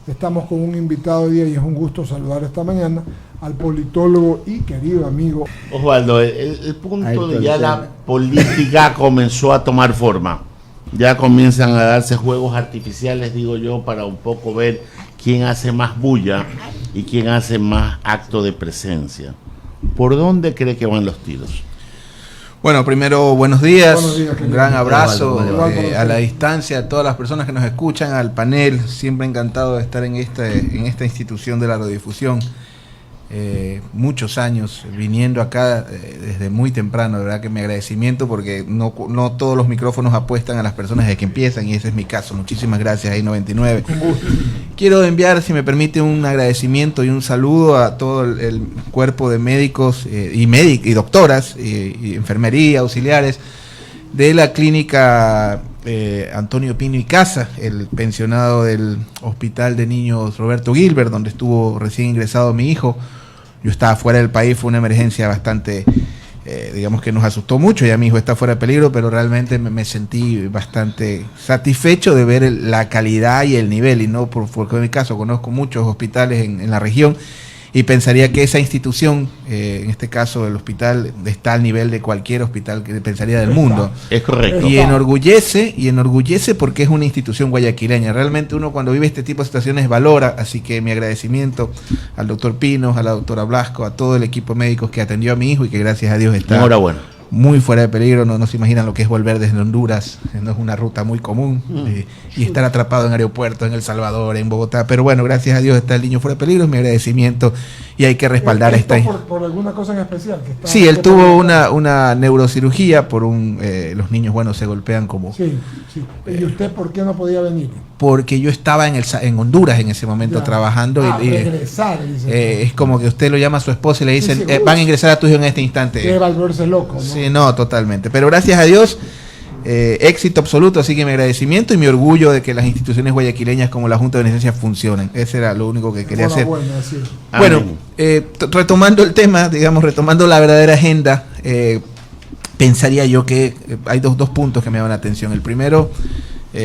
Estamos con un invitado hoy día y es un gusto saludar esta mañana al politólogo y querido amigo Osvaldo. El punto de ya la política comenzó a tomar forma. Ya comienzan a darse juegos artificiales, digo yo, para un poco ver quién hace más bulla y quién hace más acto de presencia. ¿Por dónde cree que van los tiros? Bueno, primero, buenos días, un gran abrazo a la distancia a todas las personas que nos escuchan, al panel, siempre encantado de estar en esta institución de la radiodifusión. Muchos años viniendo acá desde muy temprano, de verdad que mi agradecimiento, porque no todos los micrófonos apuestan a las personas desde que empiezan, y ese es mi caso. Muchísimas gracias, I99. Quiero enviar, si me permite, un agradecimiento y un saludo a todo el cuerpo de médicos y doctoras y enfermería, auxiliares de la clínica Antonio Pino y Casa, el pensionado del Hospital de Niños Roberto Gilbert, donde estuvo recién ingresado mi hijo. Yo estaba fuera del país, fue una emergencia bastante, digamos que nos asustó mucho, ya mi hijo está fuera de peligro, pero realmente me sentí bastante satisfecho de ver la calidad y el nivel, y no porque en mi caso conozco muchos hospitales en la región, y pensaría que esa institución, en este caso el hospital, está al nivel de cualquier hospital que pensaría del mundo. Es correcto. Y enorgullece porque es una institución guayaquileña. Realmente uno cuando vive este tipo de situaciones valora, así que mi agradecimiento al doctor Pinos, a la doctora Blasco, a todo el equipo médico que atendió a mi hijo y que gracias a Dios está Enhorabuena. Muy fuera de peligro. No se imaginan lo que es volver desde Honduras, no es una ruta muy común, y estar atrapado en aeropuertos, en El Salvador, en Bogotá, pero bueno, gracias a Dios está el niño fuera de peligro, es mi agradecimiento, y hay que respaldar esta... ¿Por alguna cosa en especial? Sí, él tuvo una neurocirugía por los niños, bueno, se golpean como... Sí. ¿Y usted por qué no podía venir? Porque yo estaba en Honduras en ese momento trabajando. Regresar, es como que usted lo llama a su esposa y le dicen, van a ingresar a tu hijo en este instante. Debe volverse loco, ¿no? Sí, no, totalmente. Pero gracias a Dios, éxito absoluto, así que mi agradecimiento y mi orgullo de que las instituciones guayaquileñas como la Junta de Beneficencia funcionen. Ese era lo único que quería hacer. Bueno, retomando el tema, digamos, retomando la verdadera agenda, pensaría yo que hay dos puntos que me llaman la atención. El primero,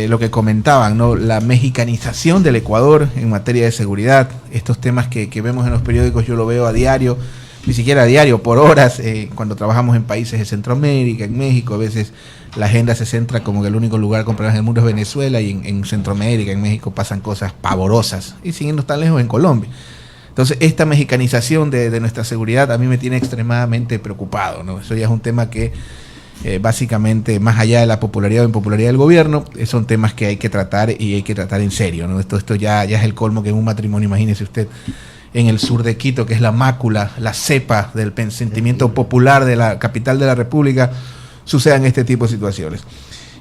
lo que comentaban, ¿no? La mexicanización del Ecuador en materia de seguridad. Estos temas que vemos en los periódicos, yo lo veo a diario, ni siquiera a diario, por horas, cuando trabajamos en países de Centroamérica, en México. A veces la agenda se centra como que el único lugar con problemas en el mundo es Venezuela, y en Centroamérica, en México, pasan cosas pavorosas, y siguiendo tan lejos en Colombia. Entonces, esta mexicanización de nuestra seguridad a mí me tiene extremadamente preocupado, ¿no? Eso ya es un tema que básicamente, más allá de la popularidad o impopularidad del gobierno, son temas que hay que tratar, y hay que tratar en serio, ¿no? Esto ya es el colmo que en un matrimonio, imagínese usted, en el sur de Quito, que es la mácula, la cepa del sentimiento popular de la capital de la República, sucedan este tipo de situaciones.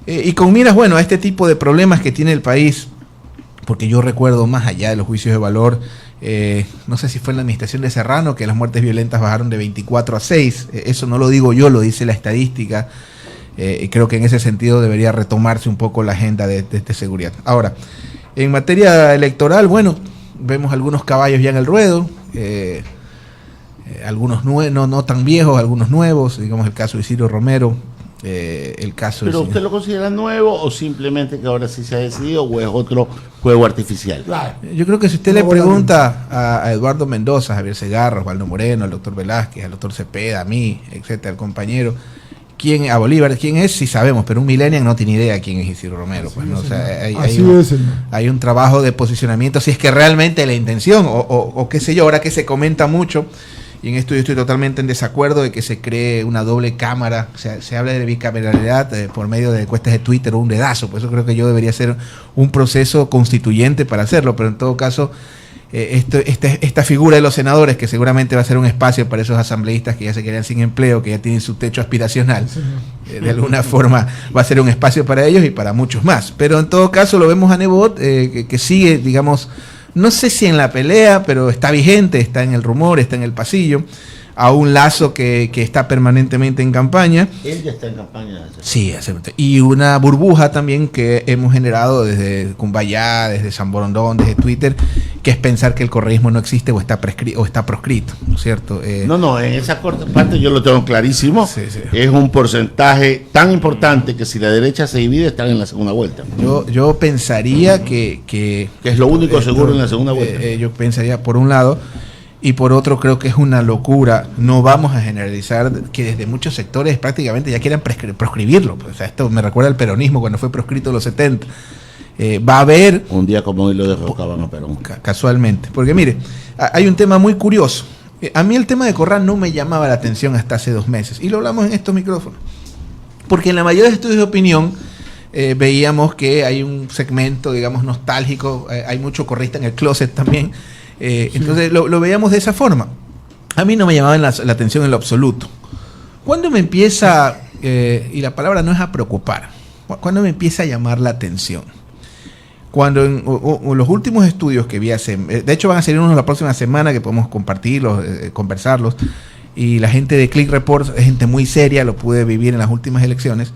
Y con miras, bueno, a este tipo de problemas que tiene el país, porque yo recuerdo, más allá de los juicios de valor, no sé si fue en la administración de Serrano que las muertes violentas bajaron de 24 a 6, eso no lo digo yo, lo dice la estadística, y creo que en ese sentido debería retomarse un poco la agenda de seguridad. Ahora, en materia electoral, bueno, vemos algunos caballos ya en el ruedo, algunos no tan viejos, algunos nuevos, digamos el caso de Isidro Romero, el caso... ¿Pero usted lo considera nuevo o simplemente que ahora sí se ha decidido, o es otro juego artificial? Yo creo que si usted le pregunta a Eduardo Mendoza, a Javier Segarra, Osvaldo Moreno, al doctor Velázquez, al doctor Cepeda, a mí, etcétera, al compañero, a Bolívar, quién es, sí sabemos, pero un millennial no tiene idea quién es Isidro Romero. Pues, ¿no? O sea, hay un trabajo de posicionamiento, si es que realmente la intención, o qué sé yo, ahora que se comenta mucho, y en esto yo estoy totalmente en desacuerdo de que se cree una doble cámara, o sea, se habla de bicameralidad por medio de encuestas de Twitter o un dedazo, por eso creo que yo debería ser un proceso constituyente para hacerlo, pero en todo caso, esta figura de los senadores, que seguramente va a ser un espacio para esos asambleístas que ya se quedan sin empleo, que ya tienen su techo aspiracional, de alguna forma va a ser un espacio para ellos y para muchos más, pero en todo caso lo vemos a Nebot, que sigue, digamos, no sé si en la pelea, pero está vigente, está en el rumor, está en el pasillo, a un Lazo que está permanentemente en campaña. Él ya está en campaña. Sí, y una burbuja también que hemos generado desde Cumbayá, desde San Borondón, desde Twitter, que es pensar que el correísmo no existe o está proscrito, ¿no es cierto? No, en esa corta parte yo lo tengo clarísimo. Sí. Es un porcentaje tan importante que si la derecha se divide están en la segunda vuelta. Yo pensaría que es lo único seguro en la segunda vuelta. Yo pensaría por un lado, y por otro creo que es una locura. No vamos a generalizar que desde muchos sectores prácticamente ya quieran proscribirlo. O sea, esto me recuerda al peronismo cuando fue proscrito en los 70. Va a haber... Un día como hoy lo derrocaban a Perón. Casualmente. Porque mire, hay un tema muy curioso. A mí el tema de Correa no me llamaba la atención hasta hace 2 meses. Y lo hablamos en estos micrófonos. Porque en la mayoría de estudios de opinión veíamos que hay un segmento, digamos, nostálgico. Hay mucho correísta en el closet también. Entonces lo veíamos de esa forma. A mí no me llamaba la atención en lo absoluto. Cuando me empieza, y la palabra no es a preocupar, cuando me empieza a llamar la atención, cuando en los últimos estudios que vi de hecho van a salir unos la próxima semana que podemos compartirlos, conversarlos, y la gente de Click Report es gente muy seria, lo pude vivir en las últimas elecciones,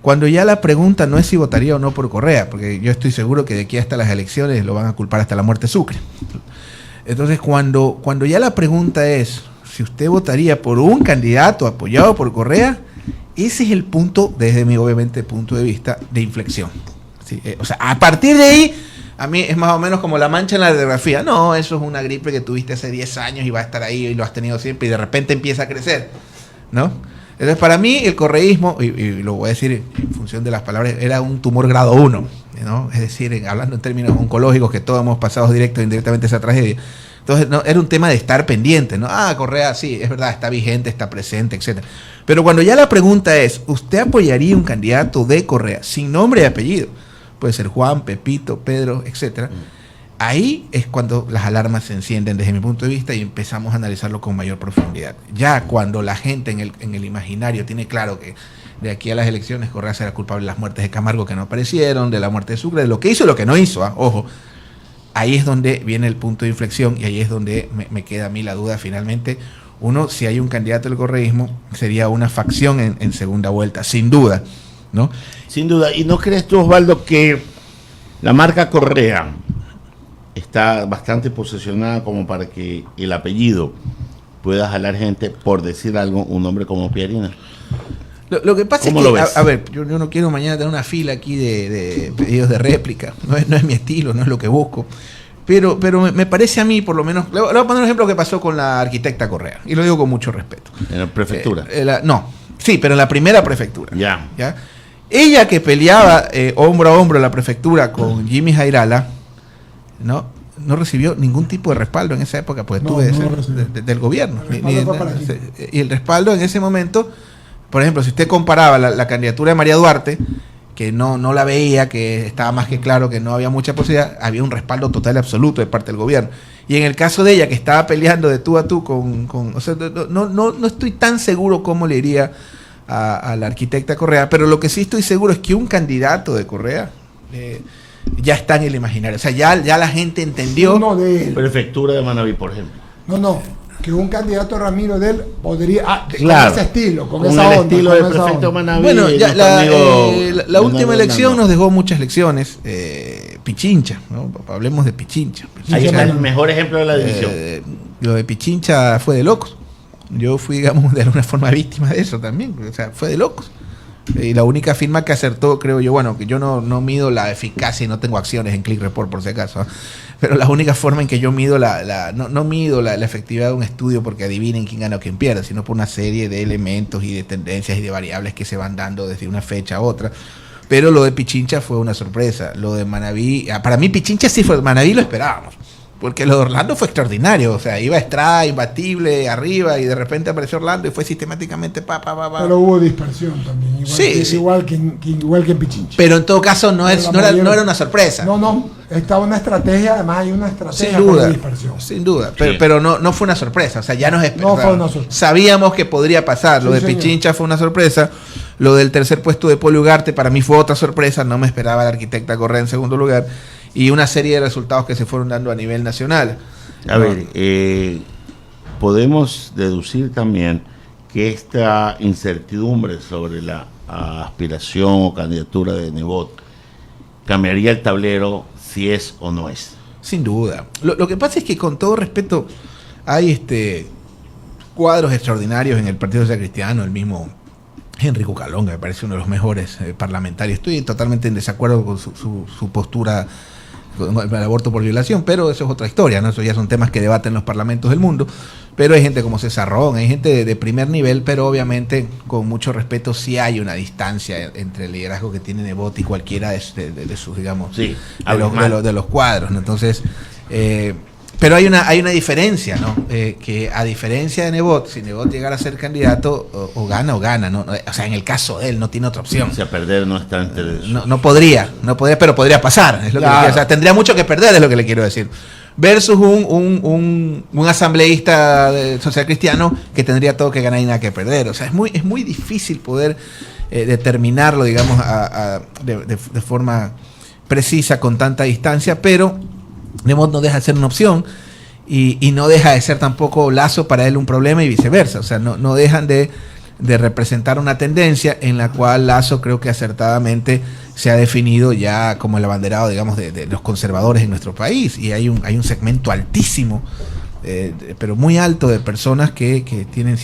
cuando ya la pregunta no es si votaría o no por Correa, porque yo estoy seguro que de aquí hasta las elecciones lo van a culpar hasta la muerte Sucre. Entonces cuando ya la pregunta es si usted votaría por un candidato apoyado por Correa, ese es el punto, desde mi obviamente punto de vista, de inflexión. Sí, o sea, a partir de ahí, a mí es más o menos como la mancha en la radiografía. No, eso es una gripe que tuviste hace 10 años y va a estar ahí y lo has tenido siempre y de repente empieza a crecer, ¿no? Entonces, para mí, el correísmo, y lo voy a decir en función de las palabras, era un tumor grado 1, ¿no? Es decir, hablando en términos oncológicos, que todos hemos pasado directo o indirectamente esa tragedia. Entonces, no, era un tema de estar pendiente, ¿no? Correa, sí, es verdad, está vigente, está presente, etcétera. Pero cuando ya la pregunta es, ¿usted apoyaría un candidato de Correa sin nombre y apellido? Puede ser Juan, Pepito, Pedro, etcétera. Ahí es cuando las alarmas se encienden desde mi punto de vista y empezamos a analizarlo con mayor profundidad. Ya cuando la gente en el imaginario tiene claro que de aquí a las elecciones Correa será culpable de las muertes de Camargo que no aparecieron, de la muerte de Sucre, de lo que hizo y lo que no hizo, ojo. Ahí es donde viene el punto de inflexión y ahí es donde me queda a mí la duda finalmente. Uno, si hay un candidato del correísmo, sería una facción en segunda vuelta, sin duda, ¿no? Sin duda. ¿Y no crees tú, Osvaldo, que la marca Correa está bastante posicionada como para que el apellido pueda jalar gente, por decir algo, un nombre como Pierina? Lo que pasa es que, a ver, yo no quiero mañana tener una fila aquí de pedidos de réplica, no es mi estilo, no es lo que busco, pero me parece a mí, por lo menos, le voy a poner un ejemplo que pasó con la arquitecta Correa, y lo digo con mucho respeto. ¿En la prefectura? Sí, pero en la primera prefectura. ¿Ya? Ella que peleaba hombro a hombro en la prefectura con Jimmy Jairala, no recibió ningún tipo de respaldo en esa época, pues del gobierno. Y el respaldo en ese momento, por ejemplo, si usted comparaba la candidatura de María Duarte, que no la veía, que estaba más que claro que no había mucha posibilidad, había un respaldo total y absoluto de parte del gobierno. Y en el caso de ella, que estaba peleando de tú a tú o sea, no estoy tan seguro cómo le iría a la arquitecta Correa, pero lo que sí estoy seguro es que un candidato de Correa ya está en el imaginario. O sea, ya la gente entendió. Uno de él. Prefectura de Manabí, por ejemplo. Que un candidato Ramiro de él podría, claro, con ese estilo, con esa onda. Con el estilo de prefecto Manabí. Bueno, ya la última elección nos dejó muchas lecciones. Pichincha, ¿no? Hablemos de Pichincha. Ahí está el mejor ejemplo de la división. Lo de Pichincha fue de locos. Yo fui, digamos, de alguna forma víctima de eso también. O sea, fue de locos. Y la única firma que acertó, creo yo, bueno, que yo no mido la eficacia y no tengo acciones en Click Report por si acaso, pero la única forma en que yo mido no mido la efectividad de un estudio porque adivinen quién gana o quién pierde, sino por una serie de elementos y de tendencias y de variables que se van dando desde una fecha a otra. Pero lo de Pichincha fue una sorpresa. Lo de Manabí, para mí Pichincha sí fue, Manabí lo esperábamos. Porque lo de Orlando fue extraordinario, o sea, iba Estrada, imbatible, arriba, y de repente apareció Orlando y fue sistemáticamente Pero hubo dispersión también, igual que en Pichincha. Pero en todo caso no era una sorpresa. No, estaba una estrategia, además hay una estrategia de dispersión. Sin duda, pero no fue una sorpresa, o sea, ya nos esperábamos. No fue una sorpresa. Sabíamos que podría pasar, lo de Pichincha fue una sorpresa, lo del tercer puesto de Poli Ugarte para mí fue otra sorpresa, no me esperaba la arquitecta Correa en segundo lugar. Y una serie de resultados que se fueron dando a nivel nacional. A ver, podemos deducir también que esta incertidumbre sobre la aspiración o candidatura de Nebot cambiaría el tablero si es o no es. Sin duda. Lo que pasa es que, con todo respeto, hay cuadros extraordinarios en el Partido Social Cristiano, el mismo Henry Cucalonga, me parece uno de los mejores parlamentarios. Estoy totalmente en desacuerdo con su postura con el aborto por violación, pero eso es otra historia, ¿no? Eso ya son temas que debaten los parlamentos del mundo. Pero hay gente como César Ron, hay gente de primer nivel, pero obviamente, con mucho respeto, sí hay una distancia entre el liderazgo que tiene Nebot y cualquiera de sus, digamos, sí, de los cuadros, ¿no? Entonces, pero hay una diferencia, ¿no? Que a diferencia de Nebot, si Nebot llegara a ser candidato, o gana, ¿no? O sea, en el caso de él no tiene otra opción. O sea, perder no está entre eso. No podría, pero podría pasar. Es lo que le quiero, o sea, tendría mucho que perder, es lo que le quiero decir. Versus un asambleísta social cristiano que tendría todo que ganar y nada que perder. O sea, es muy difícil poder determinarlo, digamos, de forma precisa con tanta distancia, pero Nebot no deja de ser una opción y no deja de ser tampoco Lasso para él un problema y viceversa. O sea, no dejan de representar una tendencia en la cual Lasso, creo que acertadamente, se ha definido ya como el abanderado, digamos, de los conservadores en nuestro país. Y hay un segmento altísimo, pero muy alto, de personas que tienen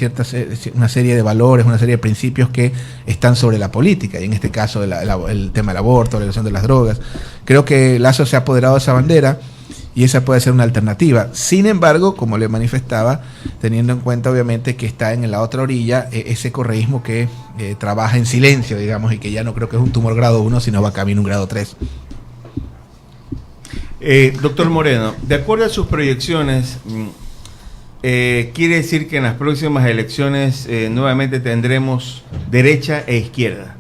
una serie de valores, una serie de principios que están sobre la política, y en este caso el tema del aborto, la regulación de las drogas. Creo que Lasso se ha apoderado de esa bandera y esa puede ser una alternativa. Sin embargo, como le manifestaba, teniendo en cuenta obviamente que está en la otra orilla ese correísmo que trabaja en silencio, digamos, y que ya no creo que es un tumor grado 1, sino va camino un grado 3. Doctor Moreno, de acuerdo a sus proyecciones, quiere decir que en las próximas elecciones nuevamente tendremos derecha e izquierda,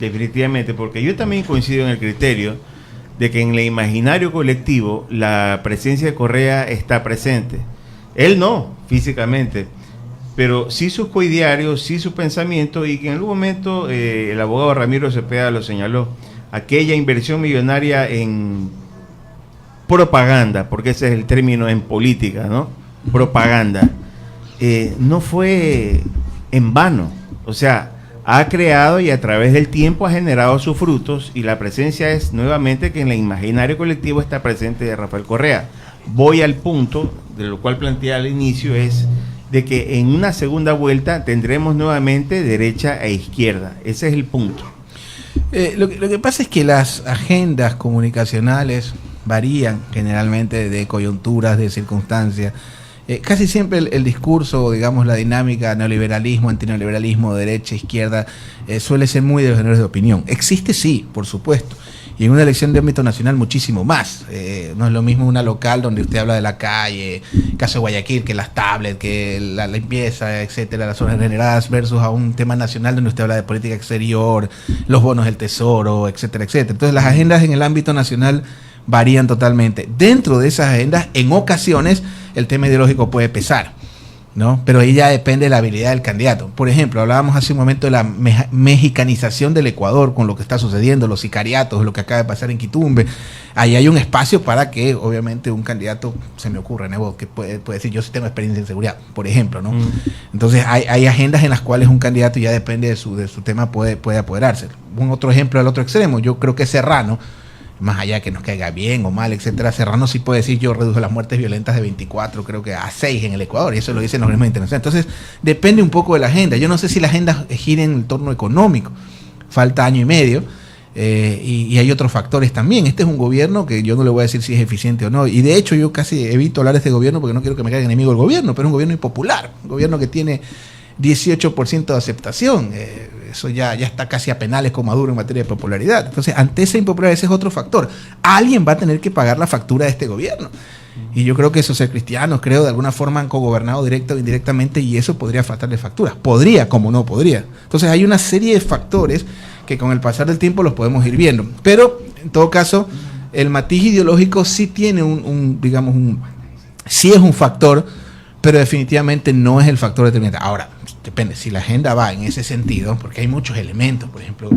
definitivamente, porque yo también coincido en el criterio de que en el imaginario colectivo la presencia de Correa está presente. Él no, físicamente, pero sí sus coidiarios, sí su pensamiento, y que en algún momento el abogado Ramiro Cepeda lo señaló, aquella inversión millonaria en propaganda, porque ese es el término en política, ¿no? Propaganda. No fue en vano, o sea, ha creado y a través del tiempo ha generado sus frutos, y la presencia es nuevamente que en el imaginario colectivo está presente de Rafael Correa. Voy al punto, de lo cual planteé al inicio, es de que en una segunda vuelta tendremos nuevamente derecha e izquierda. Ese es el punto. Lo que pasa es que las agendas comunicacionales varían generalmente de coyunturas, de circunstancias. Casi siempre el discurso, digamos, la dinámica neoliberalismo, antineoliberalismo, derecha, izquierda, suele ser muy de los generadores de opinión. Existe, sí, por supuesto. Y en una elección de ámbito nacional muchísimo más. No es lo mismo una local donde usted habla de la calle, caso de Guayaquil, que las tablets, que la limpieza, etcétera, las zonas regeneradas, versus a un tema nacional donde usted habla de política exterior, los bonos del tesoro, etcétera, etcétera. Entonces las agendas en el ámbito nacional varían totalmente. Dentro de esas agendas, en ocasiones, el tema ideológico puede pesar, ¿no? Pero ahí ya depende de la habilidad del candidato. Por ejemplo, hablábamos hace un momento de la mexicanización del Ecuador, con lo que está sucediendo, los sicariatos, lo que acaba de pasar en Quitumbe. Ahí hay un espacio para que, obviamente, un candidato, se me ocurre, ¿no?, que puede decir, yo sí tengo experiencia en seguridad, por ejemplo, ¿no? Entonces, hay agendas en las cuales un candidato, ya depende de su tema, puede apoderarse. Un otro ejemplo al otro extremo, yo creo que Serrano, más allá que nos caiga bien o mal, etcétera, Serrano sí puede decir, yo reduje las muertes violentas de 24, creo que a 6 en el Ecuador, y eso lo dicen los organismos internacionales. Entonces, depende un poco de la agenda. Yo no sé si la agenda gira en el torno económico, falta año y medio, y hay otros factores también. Este es un gobierno que yo no le voy a decir si es eficiente o no, y de hecho yo casi evito hablar de este gobierno porque no quiero que me caiga enemigo del gobierno, pero es un gobierno impopular, un gobierno que tiene 18% de aceptación. Eso ya está casi a penales con Maduro en materia de popularidad. Entonces, ante esa impopularidad, ese es otro factor. Alguien va a tener que pagar la factura de este gobierno. Y yo creo que esos cristianos, de alguna forma han cogobernado directa o indirectamente, y eso podría faltarle facturas. Podría, como no podría. Entonces, hay una serie de factores que con el pasar del tiempo los podemos ir viendo. Pero, en todo caso, el matiz ideológico sí tiene sí es un factor, pero definitivamente no es el factor determinante. Ahora, depende, si la agenda va en ese sentido, porque hay muchos elementos, por ejemplo,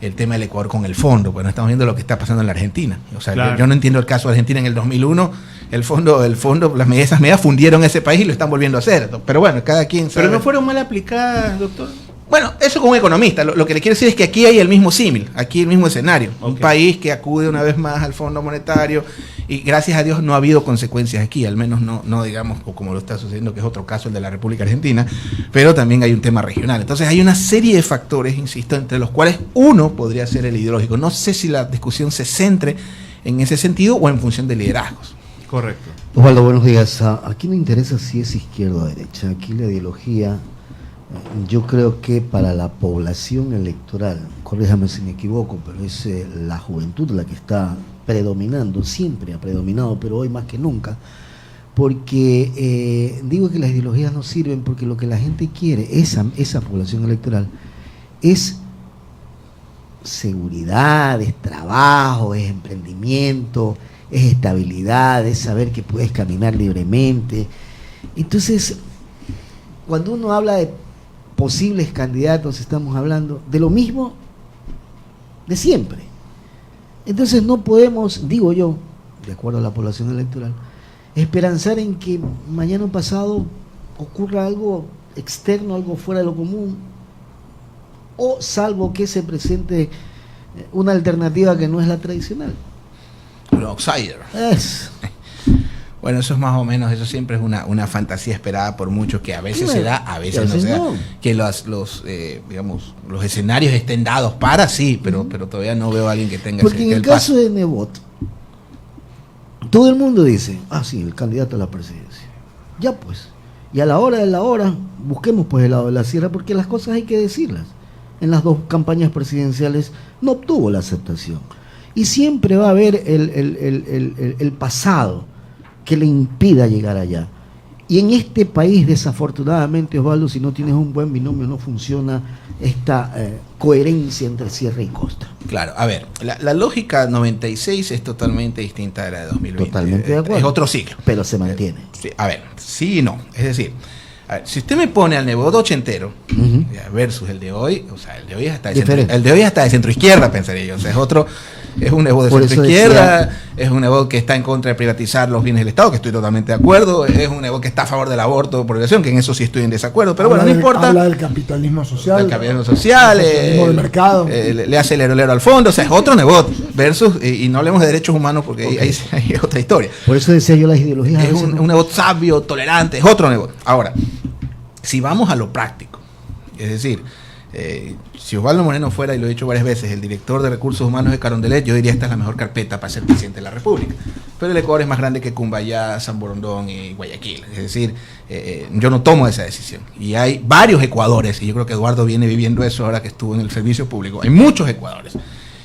el tema del Ecuador con el fondo, pues no estamos viendo lo que está pasando en la Argentina. O sea, claro, yo no entiendo el caso de Argentina en el 2001, el fondo, esas medidas fundieron ese país y lo están volviendo a hacer. Pero bueno, cada quien sabe. Pero no fueron mal aplicadas, doctor. Bueno, eso como economista, lo que le quiero decir es que aquí hay el mismo símil, aquí el mismo escenario. Okay. Un país que acude una vez más al Fondo Monetario Y gracias a Dios no ha habido consecuencias aquí, al menos no digamos, o como lo está sucediendo, que es otro caso, el de la República Argentina, pero también hay un tema regional. Entonces hay una serie de factores, insisto, entre los cuales uno podría ser el ideológico. No sé si la discusión se centre en ese sentido o en función de liderazgos. Correcto. Osvaldo, buenos días. Aquí no interesa si es izquierda o derecha. Aquí la ideología, yo creo que para la población electoral, corríjame si me equivoco, pero es la juventud la que está predominando, siempre ha predominado, pero hoy más que nunca, porque digo que las ideologías no sirven porque lo que la gente quiere, esa población electoral, es seguridad, es trabajo, es emprendimiento, es estabilidad, es saber que puedes caminar libremente. Entonces, cuando uno habla de posibles candidatos, estamos hablando de lo mismo de siempre. Entonces no podemos, digo yo, de acuerdo a la población electoral, esperanzar en que mañana o pasado ocurra algo externo, algo fuera de lo común, o salvo que se presente una alternativa que no es la tradicional. Un outsider. Bueno, eso es más o menos, eso siempre es una fantasía esperada por muchos, que a veces se da, a veces no se da. Que digamos, los escenarios estén dados para, sí, pero todavía no veo a alguien que tenga porque en el caso de Nebot, todo el mundo dice, sí, el candidato a la presidencia. Ya pues, y a la hora de la hora, busquemos pues el lado de la sierra, porque las cosas hay que decirlas. En las dos campañas presidenciales no obtuvo la aceptación. Y siempre va a haber el pasado que le impida llegar allá. Y en este país, desafortunadamente, Osvaldo, si no tienes un buen binomio, no funciona esta coherencia entre sierra y costa. Claro, a ver, la lógica 96 es totalmente distinta de la de 2020. Totalmente de acuerdo. Es otro ciclo. Pero se mantiene. A ver, sí y no. Es decir, a ver, si usted me pone al Nebot ochentero versus el de hoy, o sea, el de hoy hasta de centro izquierda, pensaría yo. O sea, es un Nebot de centro izquierda, es un Nebot que está en contra de privatizar los bienes del Estado, que estoy totalmente de acuerdo, es un Nebot que está a favor del aborto por violación, que en eso sí estoy en desacuerdo, pero bueno, no importa. Habla del capitalismo social. El capitalismo social, del mercado. Le hace el herolero al fondo, o sea, es otro Nebot versus, y no hablemos de derechos humanos porque ahí hay otra historia. Por eso decía yo las ideologías. Es un Nebot sabio, tolerante, es otro Nebot. Ahora, si vamos a lo práctico, es decir, si Osvaldo Moreno fuera, y lo he dicho varias veces, el director de recursos humanos de Carondelet, yo diría esta es la mejor carpeta para ser presidente de la República. Pero el Ecuador es más grande que Cumbayá, San Borondón y Guayaquil. Es decir, yo no tomo esa decisión. Y hay varios Ecuadores, y yo creo que Eduardo viene viviendo eso ahora que estuvo en el servicio público. Hay muchos Ecuadores.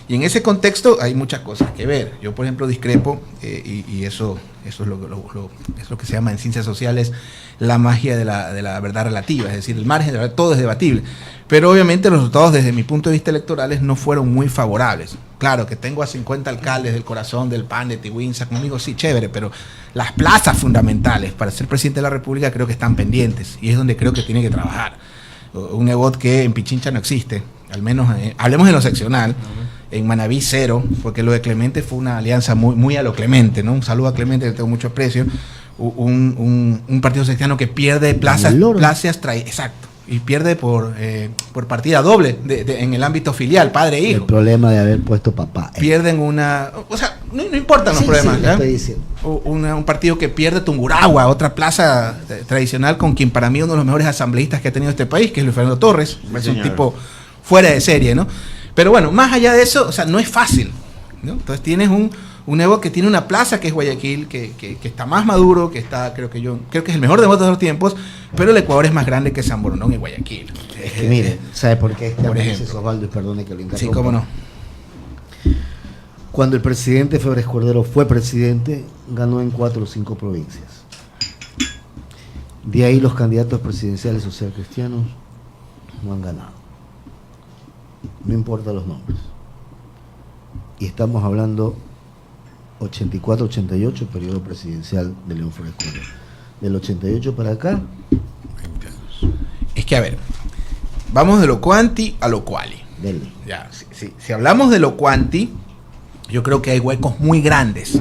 Y en ese contexto hay muchas cosas que ver. Yo, por ejemplo, discrepo, y eso es lo que se llama en ciencias sociales la magia de la verdad relativa, es decir, el margen de la verdad, todo es debatible. Pero obviamente los resultados desde mi punto de vista electorales no fueron muy favorables. Claro, que tengo a 50 alcaldes del corazón, del PAN, de Tiwinsa conmigo, sí, chévere, pero las plazas fundamentales para ser presidente de la República creo que están pendientes, y es donde creo que tiene que trabajar. Un Nebot que en Pichincha no existe, al menos hablemos en lo seccional. En Manabí cero, porque lo de Clemente fue una alianza muy a lo Clemente, ¿no? Un saludo a Clemente, que tengo mucho aprecio. Un partido seccional que pierde plazas exacto, y pierde por partida doble en el ámbito filial, padre e hijo. El problema de haber puesto papá. Pierden o sea, no importan los problemas. Sí, estoy diciendo. Un partido que pierde Tungurahua, otra plaza tradicional, con quien para mí uno de los mejores asambleístas que ha tenido este país, que es Luis Fernando Torres, es un tipo fuera de serie, ¿no? Pero bueno, más allá de eso, o sea, no es fácil, ¿no? Entonces tienes un Nebot que tiene una plaza que es Guayaquil, que está más maduro, que está, creo que es el mejor Nebot de todos los tiempos, pero el Ecuador es más grande que San Borondón y Guayaquil. Es que mire, ¿sabe por qué? Por ejemplo. Osvaldo, y perdone que lo interrumpa. Sí, cómo no. Cuando el presidente Febres Cordero fue presidente, ganó en 4 o 5 provincias. De ahí los candidatos presidenciales socialcristianos no han ganado. No importa los nombres. Y estamos hablando 84-88, periodo presidencial de León Febres Cordero. Del 88 para acá. Es que, a ver, vamos de lo cuanti a lo quali. Dele. Ya, si hablamos de lo cuanti, yo creo que hay huecos muy grandes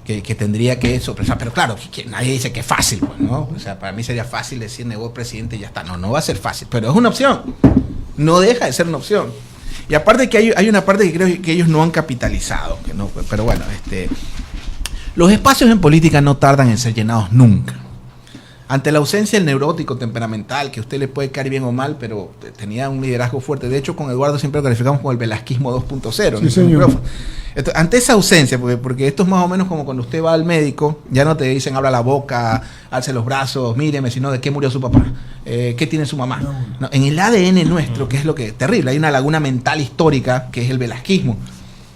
que tendría que sopesar. Pero claro, que nadie dice que es fácil, pues, ¿no? O sea, para mí sería fácil decir Nebot presidente y ya está. No va a ser fácil, pero es una opción. No deja de ser una opción. Y aparte que hay una parte que creo que ellos no han capitalizado, que no, pero bueno, Los espacios en política no tardan en ser llenados nunca. Ante la ausencia del neurótico temperamental, que a usted le puede caer bien o mal, pero tenía un liderazgo fuerte. De hecho, con Eduardo siempre lo calificamos como el velasquismo 2.0. Sí, señor. Entonces, ante esa ausencia, porque esto es más o menos como cuando usted va al médico, ya no te dicen abra la boca, alce los brazos, míreme, sino de qué murió su papá, qué tiene su mamá. No, en el ADN nuestro, que es lo que es terrible, hay una laguna mental histórica, que es el velasquismo,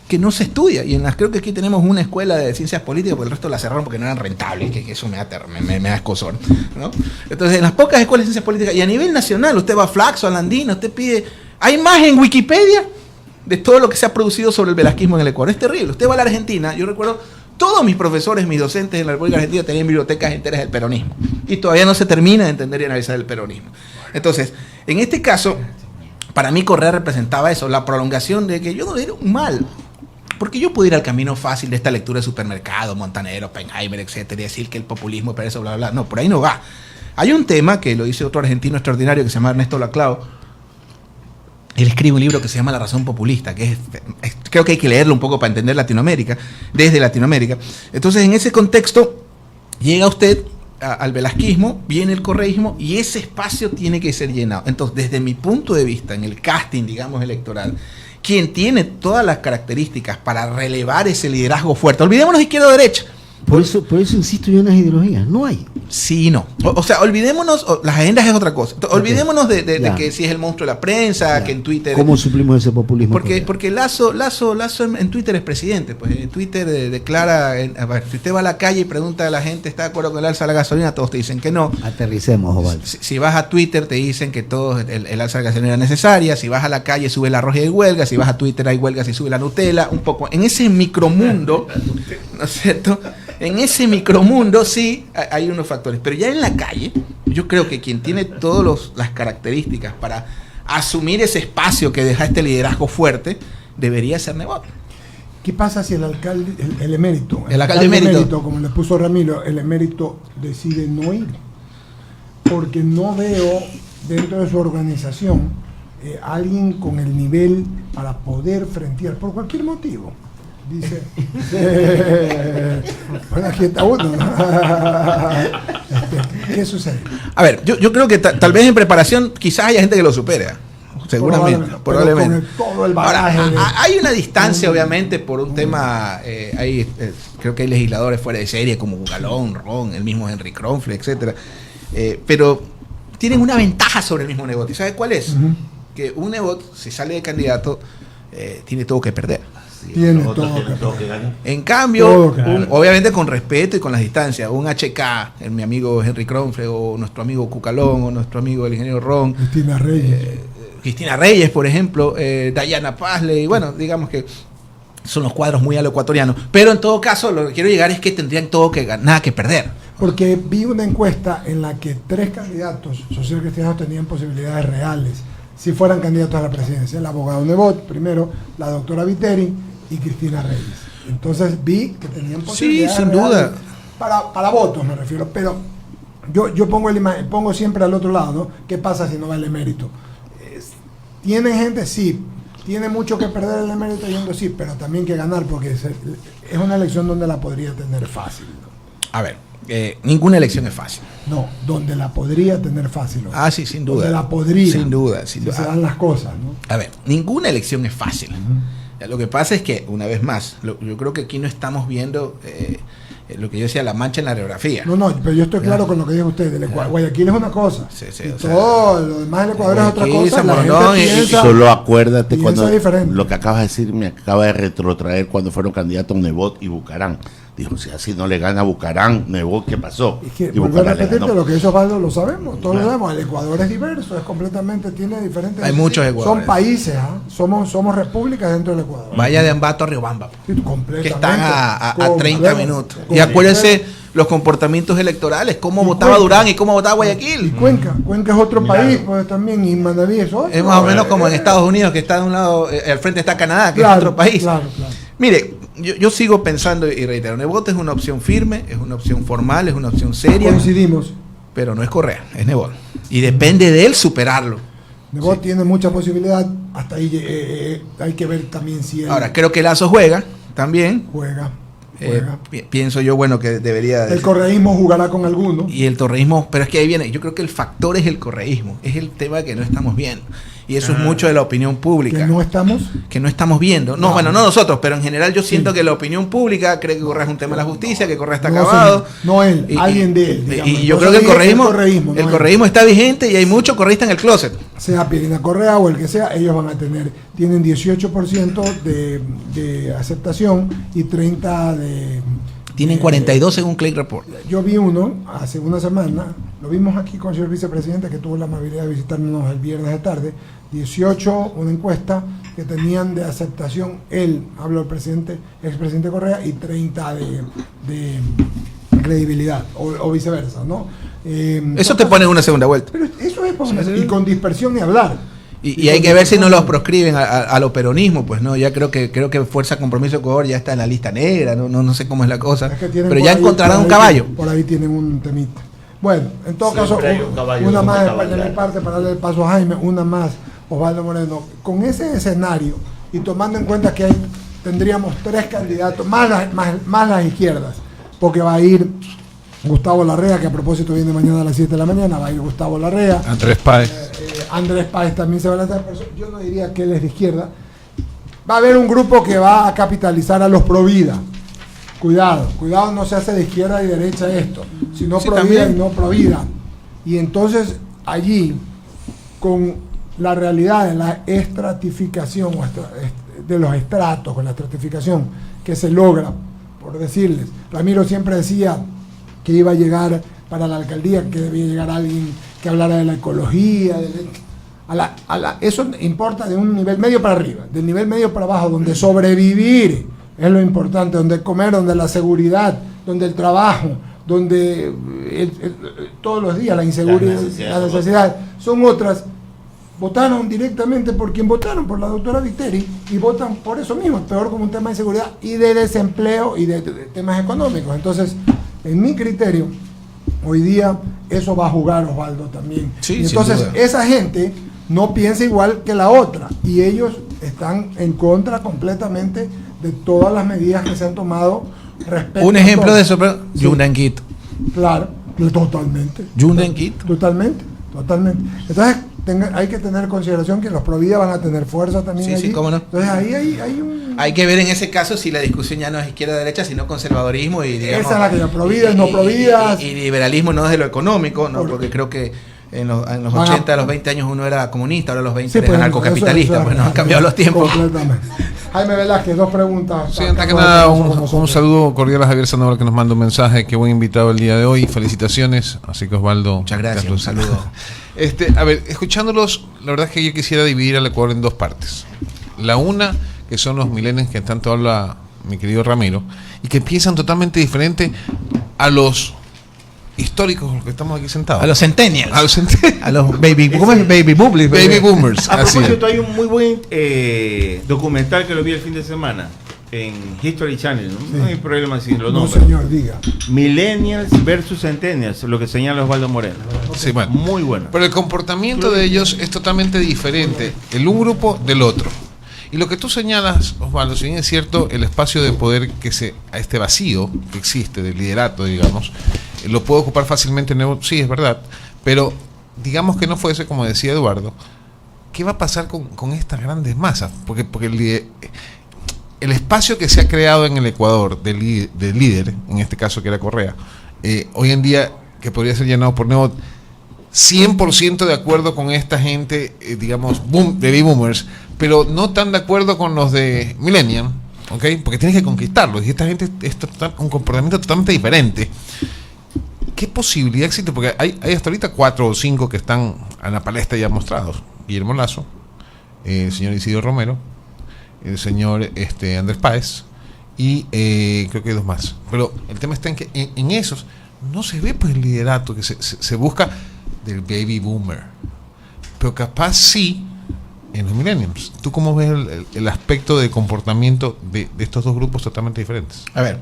que no se estudia, y creo que aquí tenemos una escuela de ciencias políticas, porque el resto la cerraron porque no eran rentables, que eso me da escozor, ¿no? Entonces, en las pocas escuelas de ciencias políticas, y a nivel nacional, usted va a Flaxo, a la Andina, usted pide, hay más en Wikipedia de todo lo que se ha producido sobre el velasquismo en el Ecuador. Es terrible. Usted va a la Argentina, yo recuerdo, todos mis profesores, mis docentes en la República Argentina tenían bibliotecas enteras del peronismo, y todavía no se termina de entender y analizar el peronismo. Entonces, en este caso, para mí Correa representaba eso, la prolongación de que yo no le era un mal. Porque yo puedo ir al camino fácil de esta lectura de Supermercado, Montanero, Oppenheimer, etcétera, y decir que el populismo es para eso, bla, bla, bla. No, por ahí no va. Hay un tema que lo dice otro argentino extraordinario que se llama Ernesto Laclau. Él escribe un libro que se llama La razón populista, que creo que hay que leerlo un poco para entender Latinoamérica, desde Latinoamérica. Entonces, en ese contexto, llega usted al velasquismo, viene el correísmo, y ese espacio tiene que ser llenado. Entonces, desde mi punto de vista, en el casting, digamos, electoral, quien tiene todas las características para relevar ese liderazgo fuerte. Olvidémonos izquierda-derecha. Por eso insisto yo en las ideologías. No hay. Sí, no. O sea, olvidémonos, las agendas es otra cosa. Olvidémonos de que si es el monstruo de la prensa, que en Twitter... ¿Cómo suplimos ese populismo? Porque Lazo en Twitter es presidente. Pues en Twitter declara... a ver, si usted va a la calle y pregunta a la gente, ¿está de acuerdo con el alza de la gasolina? Todos te dicen que no. Aterricemos, Osvaldo. Si vas a Twitter te dicen que todo el alza de la gasolina es necesaria. Si vas a la calle sube el arroz y hay huelga. Si vas a Twitter hay huelgas y sube la Nutella. Un poco. En ese micromundo, ¿no es cierto? En ese micromundo sí hay unos factores, pero ya en la calle, yo creo que quien tiene todas las características para asumir ese espacio que deja este liderazgo fuerte, debería ser Nebot. ¿Qué pasa si el alcalde, el emérito, el alcalde emérito, como le puso Ramiro, el emérito decide no ir? Porque no veo dentro de su organización alguien con el nivel para poder frentear, por cualquier motivo. Dice, bueno, aquí está uno. ¿Qué sucede? A ver, yo creo que tal vez en preparación quizás haya gente que lo supera. Seguramente, probablemente. Todo el bagaje. Ahora, hay una distancia, obviamente, por un tema. Creo que hay legisladores fuera de serie como Bugalón, Ron, el mismo Henry Kronfle, etcétera. Pero tienen una ventaja sobre el mismo Nebot. ¿Y sabe cuál es? Que un Nebot, si sale de candidato, tiene todo que perder. Tiene todo que ganar. En cambio, obviamente con respeto y con las distancias, un HK, mi amigo Henry Kronfle, o nuestro amigo Cucalón, o nuestro amigo el ingeniero Ron, Cristina Reyes, por ejemplo, Dayana Pazley, bueno, digamos que son los cuadros muy a lo ecuatoriano. Pero en todo caso, lo que quiero llegar es que tendrían nada que perder. Porque vi una encuesta en la que 3 candidatos socialcristianos tenían posibilidades reales si fueran candidatos a la presidencia. El abogado Nebot, primero, la doctora Viteri y Cristina Reyes. Entonces vi que tenían posibilidades sin reales duda. Para votos, me refiero. Pero yo pongo siempre al otro lado, ¿no? ¿Qué pasa si no va el emérito? ¿Tiene gente? Sí. ¿Tiene mucho que perder el emérito yendo? Sí, pero también que ganar, porque es una elección donde la podría tener fácil, ¿no? A ver, ninguna elección es fácil. No, donde la podría tener fácil, ¿no? Sí, sin duda. Donde la podría. Sin duda. Se dan las cosas, ¿no? A ver, ninguna elección es fácil. Lo que pasa es que, una vez más, yo creo que aquí no estamos viendo lo que yo decía, la mancha en la geografía. No, pero yo estoy claro con lo que dijo usted. Guayaquil es una cosa. Sí, y todo lo demás del Ecuador es otra cosa. La gente piensa, solo acuérdate cuando lo que acabas de decir me acaba de retrotraer cuando fueron candidatos Nebot y Bucarán. Dijo, si así no le gana Bucarán, Nebot, ¿qué pasó? Es que, volver a repetirte, lo que hizo Osvaldo lo sabemos, todos lo sabemos. El Ecuador es diverso, tiene diferentes... Hay muchos Ecuadores. Son países, somos repúblicas dentro del Ecuador. Vaya de Ambato a Riobamba, que están a 30 minutos. Y acuérdense los comportamientos electorales, cómo votaba Durán y cómo votaba Guayaquil. Y Cuenca es otro país, pues también, y Manaví es otro. Es más o menos como en Estados Unidos, que está de un lado, al frente está Canadá, que es otro país. Claro. Mire, yo sigo pensando y reitero, Nebot es una opción firme, es una opción formal, es una opción seria. Coincidimos. Pero no es Correa, es Nebot. Y depende de él superarlo. Nebot tiene mucha posibilidad, hasta ahí hay que ver también si él... Ahora, creo que Lazo juega también. Juega. Pienso yo, bueno, que debería... El correísmo jugará con alguno. Y el torreísmo, pero es que ahí viene, yo creo que el factor es el correísmo, es el tema que no estamos viendo. Y eso es mucho de la opinión pública. ¿Que no estamos? Que no estamos viendo. No, bueno, no nosotros, pero en general yo siento que la opinión pública cree que Correa es un tema de la justicia, que Correa está acabado. No él, alguien de él. Digamos. Y yo creo que el correísmo está vigente y hay mucho correísta en el closet. Sea Pirina Correa o el que sea, ellos van a tienen 18% de aceptación y 30% de... Tienen 42 según Clay Report. Yo vi uno hace una semana, lo vimos aquí con el señor vicepresidente que tuvo la amabilidad de visitarnos el viernes de tarde, 18, una encuesta que tenían de aceptación, habló el expresidente Correa, y 30 de credibilidad, o viceversa, ¿no? Eso te pone en una segunda vuelta. Pero eso es, y con dispersión ni hablar. Y hay que ver si no los proscriben a lo peronismo, pues no, ya creo que Fuerza Compromiso Ecuador ya está en la lista negra, no sé cómo es la cosa, pero ya encontrarán un caballo. Por ahí tienen un temita. Bueno, en todo caso, una más de mi parte para darle el paso a Jaime, una más, Osvaldo Moreno. Con ese escenario y tomando en cuenta que tendríamos 3 candidatos, más las izquierdas, porque va a ir Gustavo Larrea, que a propósito viene mañana a las 7 de la mañana, va a ir Gustavo Larrea. Andrés Páez. Andrés Páez también se va a lanzar, pero yo no diría que él es de izquierda. Va a haber un grupo que va a capitalizar a los Provida. Cuidado, no se hace de izquierda y derecha esto, sino sí, Provida y no Provida. Y entonces allí, con la realidad de la estratificación de los estratos, con la estratificación que se logra, por decirles, Ramiro siempre decía que iba a llegar para la alcaldía, que debía llegar alguien que hablara de la ecología, eso importa de un nivel medio para arriba, del nivel medio para abajo, donde sobrevivir es lo importante, donde comer, donde la seguridad, donde el trabajo, donde todos los días la inseguridad, la necesidad, son otras. Votaron directamente por quien votaron, por la doctora Viteri, y votan por eso mismo, peor como un tema de seguridad y de desempleo y de temas económicos. Entonces, en mi criterio, hoy día eso va a jugar Osvaldo también. Sí, y entonces esa gente no piensa igual que la otra y ellos están en contra completamente de todas las medidas que se han tomado respecto. Un ejemplo de eso, Yundan Quito. Claro, totalmente. Yundan Quito. Totalmente. Entonces hay que tener en consideración que los Provida van a tener fuerza también. Sí, allí. Sí, cómo no. Entonces ahí hay un... Hay que ver en ese caso si la discusión ya no es izquierda-derecha, sino conservadorismo y digamos, esa es la que yo, Provida y no Provida. Y liberalismo no es de lo económico, ¿no? Porque creo que en los 80, a los 20 años uno era comunista, ahora a los 20 era anarcocapitalista, pues no han cambiado los tiempos. Completamente. Jaime Velázquez, 2 preguntas. Sí, antes que nada, un saludo cordial a Javier Sandoval, que nos manda un mensaje. Qué buen invitado el día de hoy. Felicitaciones. Así que Osvaldo. Muchas gracias. Carlos, un saludo. A ver, escuchándolos, la verdad es que yo quisiera dividir al Ecuador en 2 partes. La una, que son los millennials que tanto habla mi querido Ramiro, y que piensan totalmente diferente a los históricos, los que estamos aquí sentados. A los centennials. A los baby boomers. Baby boomers. A propósito, hay un muy buen documental que lo vi el fin de semana en History Channel. No hay problema si lo nombro. No, señor, diga. Millennials versus Centennials, lo que señala Osvaldo Moreno. Sí, bueno. Muy bueno. Pero el comportamiento de ellos es totalmente diferente, el un grupo del otro. Y lo que tú señalas, Osvaldo, si bien es cierto, el espacio de poder a este vacío que existe, del liderato, digamos, lo puede ocupar fácilmente sí, es verdad, pero digamos que no fuese, como decía Eduardo, ¿qué va a pasar con estas grandes masas? Porque el espacio que se ha creado en el Ecuador del líder, en este caso que era Correa, hoy en día, que podría ser llenado por nuevo 100% de acuerdo con esta gente, digamos, baby boomers, pero no tan de acuerdo con los de Millennium, ¿ok? Porque tienes que conquistarlos y esta gente es un comportamiento totalmente diferente. ¿Qué posibilidad existe? Porque hay hasta ahorita 4 o 5 que están a la palestra ya mostrados. Guillermo Lasso, el señor Isidro Romero, el señor Andrés Páez y creo que hay 2 más. Pero el tema está en que en esos no se ve pues el liderato que se busca del baby boomer, pero capaz sí en los millennials. ¿Tú cómo ves el aspecto de comportamiento de estos 2 grupos totalmente diferentes? A ver,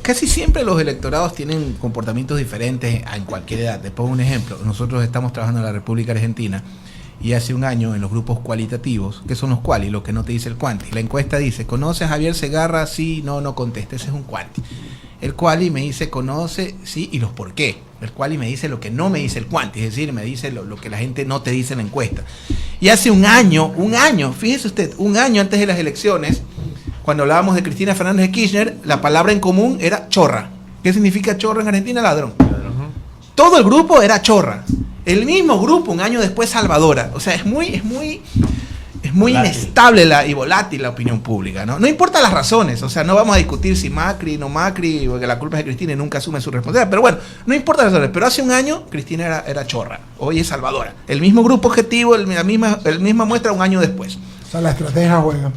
casi siempre los electorados tienen comportamientos diferentes en cualquier edad. Te pongo un ejemplo. Nosotros estamos trabajando en la República Argentina Y hace un año en los grupos cualitativos, que son los quali, lo que no te dice el quanti. La encuesta dice, ¿conoce a Javier Segarra? Sí, no contesta, ese es un quanti. El quali me dice, conoce, sí, y los por qué. El quali me dice lo que no me dice el quanti, es decir, me dice lo que la gente no te dice en la encuesta. Y hace un año, fíjese usted, un año antes de las elecciones, cuando hablábamos de Cristina Fernández de Kirchner, la palabra en común era chorra. ¿Qué significa chorra en Argentina? Ladrón. Todo el grupo era chorra. El mismo grupo, un año después, salvadora. O sea, es muy inestable y volátil la opinión pública, ¿no? No importa las razones, o sea, no vamos a discutir si Macri, no Macri, porque la culpa es de Cristina y nunca asume su responsabilidad. Pero bueno, no importa las razones. Pero hace un año Cristina era chorra, hoy es salvadora. El mismo grupo objetivo, el misma muestra un año después. O sea, la estrategia juega.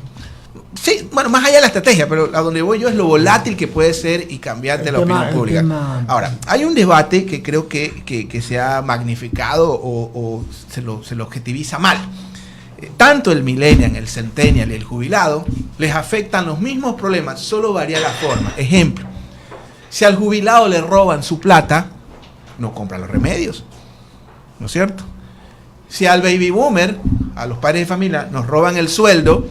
Sí, bueno, más allá de la estrategia, pero a donde voy yo es lo volátil que puede ser y cambiante la opinión pública. Ahora, hay un debate que creo que se ha magnificado o se lo objetiviza mal. Tanto el millennial, el centennial y el jubilado les afectan los mismos problemas, solo varía la forma. Ejemplo, si al jubilado le roban su plata, no compra los remedios, ¿no es cierto? Si al baby boomer, a los padres de familia, nos roban el sueldo,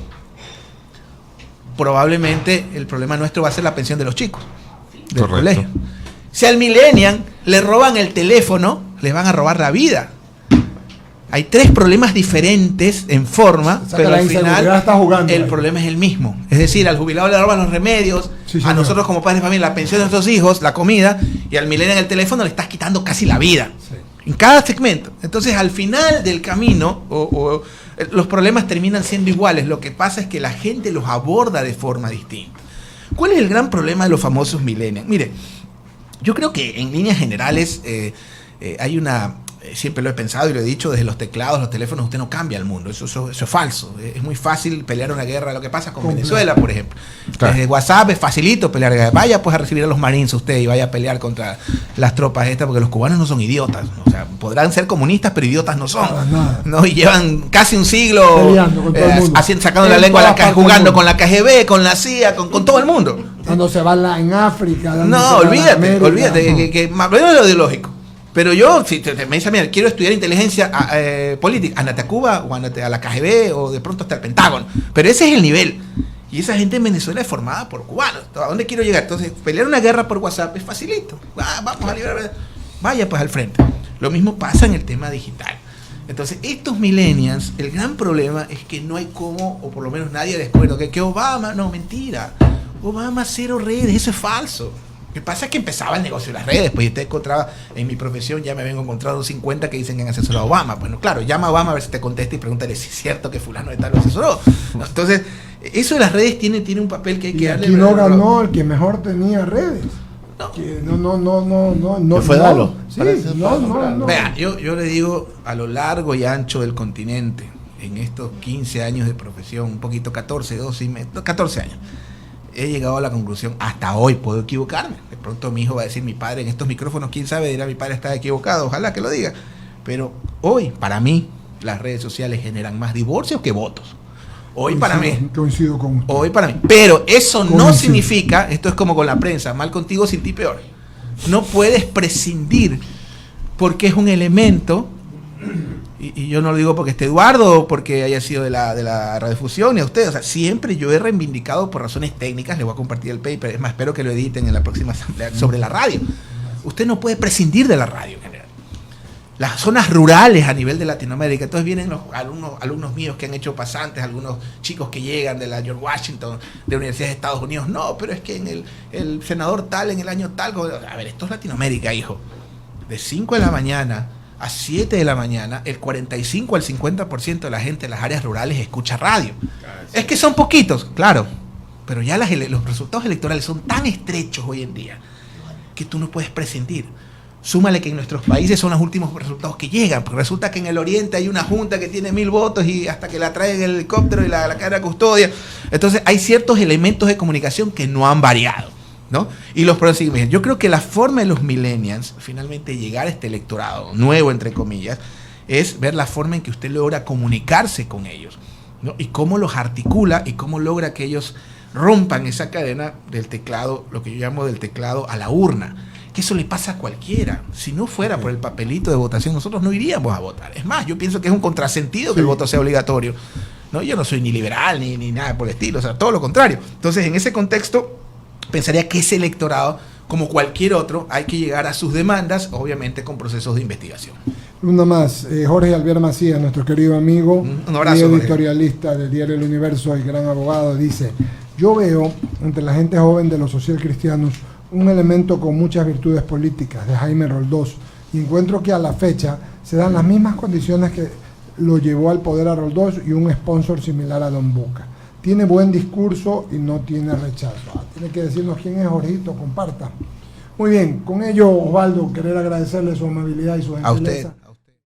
probablemente el problema nuestro va a ser la pensión de los chicos del colegio. Si al millennial le roban el teléfono, les van a robar la vida. Hay tres problemas diferentes en forma, pero al final el problema es el mismo. Es decir, al jubilado le roban los remedios, a nosotros como padres de familia la pensión de nuestros hijos, la comida, y al millennial el teléfono le estás quitando casi la vida. Sí. En cada segmento. Entonces, al final del camino, los problemas terminan siendo iguales. Lo que pasa es que la gente los aborda de forma distinta. ¿Cuál es el gran problema de los famosos millennials? Mire, yo creo que en líneas generales hay una... Siempre lo he pensado y lo he dicho, desde los teclados, los teléfonos, usted no cambia el mundo, eso es falso. Es muy fácil pelear una guerra, lo que pasa con Venezuela, por ejemplo. Claro. Desde WhatsApp es facilito pelear guerra. Vaya pues a recibir a los Marines usted y vaya a pelear contra las tropas estas, porque los cubanos no son idiotas, ¿no? O sea, podrán ser comunistas, pero idiotas no son. Nada. ¿No? Y llevan casi un siglo sacando la lengua, jugando con la KGB, con la CIA, con todo el mundo. Cuando se va en África. No, olvídate, que hablemos de lo ideológico. Pero yo, si me dice, mira, quiero estudiar inteligencia política, ándate a Cuba o ándate a la KGB o de pronto hasta el Pentágono. Pero ese es el nivel. Y esa gente en Venezuela es formada por cubanos. ¿A dónde quiero llegar? Entonces, pelear una guerra por WhatsApp es facilito. Vamos a liberar. Vaya pues al frente. Lo mismo pasa en el tema digital. Entonces, estos millennials, el gran problema es que no hay cómo, o por lo menos nadie de acuerdo, que Obama, no, mentira. Obama cero redes, eso es falso. Lo que pasa es que empezaba el negocio de las redes, pues usted encontraba, en mi profesión ya me vengo encontrando 50 que dicen que han asesorado a Obama. Bueno, claro, llama a Obama a ver si te contesta y pregúntale si es cierto que fulano de tal lo asesoró. ¿No? Entonces, eso de las redes tiene un papel que hay que darle. Aquí no ganó el que mejor tenía redes. No. ¿Qué fue Dalo? Sí, no. Vea, yo le digo, a lo largo y ancho del continente, en estos 15 años de profesión, un poquito 14 años, he llegado a la conclusión, hasta hoy puedo equivocarme. De pronto mi hijo va a decir, mi padre en estos micrófonos, quién sabe, dirá mi padre está equivocado, ojalá que lo diga. Pero hoy, para mí, las redes sociales generan más divorcios que votos. Hoy para mí. Coincido con usted. Hoy para mí. Pero eso no significa, esto es como con la prensa, mal contigo, sin ti peor. No puedes prescindir, porque es un elemento. Y yo no lo digo porque esté Eduardo o porque haya sido de la radiodifusión ni a ustedes. O sea, siempre yo he reivindicado por razones técnicas, les voy a compartir el paper, es más, espero que lo editen en la próxima asamblea sobre la radio. Usted no puede prescindir de la radio en general. Las zonas rurales a nivel de Latinoamérica, entonces vienen los alumnos míos que han hecho pasantes, algunos chicos que llegan de la George Washington, de universidades de Estados Unidos. No, pero es que en el senador tal, en el año tal. A ver, esto es Latinoamérica, hijo. De 5 de la mañana a 7 de la mañana, el 45 al 50% de la gente en las áreas rurales escucha radio. Es que son poquitos, claro, pero ya los resultados electorales son tan estrechos hoy en día que tú no puedes prescindir. Súmale que en nuestros países son los últimos resultados que llegan, porque resulta que en el oriente hay una junta que tiene 1000 votos y hasta que la traen en el helicóptero y la cadena de custodia. Entonces hay ciertos elementos de comunicación que no han variado, ¿no? Y los problemas, yo creo que la forma de los millennials finalmente llegar a este electorado nuevo, entre comillas, es ver la forma en que usted logra comunicarse con ellos, ¿no? Y cómo los articula y cómo logra que ellos rompan esa cadena del teclado, lo que yo llamo del teclado a la urna. que eso le pasa a cualquiera. Si no fuera por el papelito de votación, nosotros no iríamos a votar. Es más, yo pienso que es un contrasentido que el voto sea obligatorio. ¿No? Yo no soy ni liberal ni nada por el estilo, o sea, todo lo contrario. Entonces, en ese contexto, pensaría que ese electorado, como cualquier otro, hay que llegar a sus demandas, obviamente con procesos de investigación. Una más, Jorge Alviar Macías, nuestro querido amigo, un abrazo, y editorialista del diario El Universo, el gran abogado, dice: yo veo entre la gente joven de los socialcristianos un elemento con muchas virtudes políticas, de Jaime Roldós, y encuentro que a la fecha se dan las mismas condiciones que lo llevó al poder a Roldós y un sponsor similar a Don Boca. Tiene buen discurso y no tiene rechazo. Tiene que decirnos quién es Jorgito, comparta. Muy bien, con ello, Osvaldo, querer agradecerle su amabilidad y su gentileza. A usted.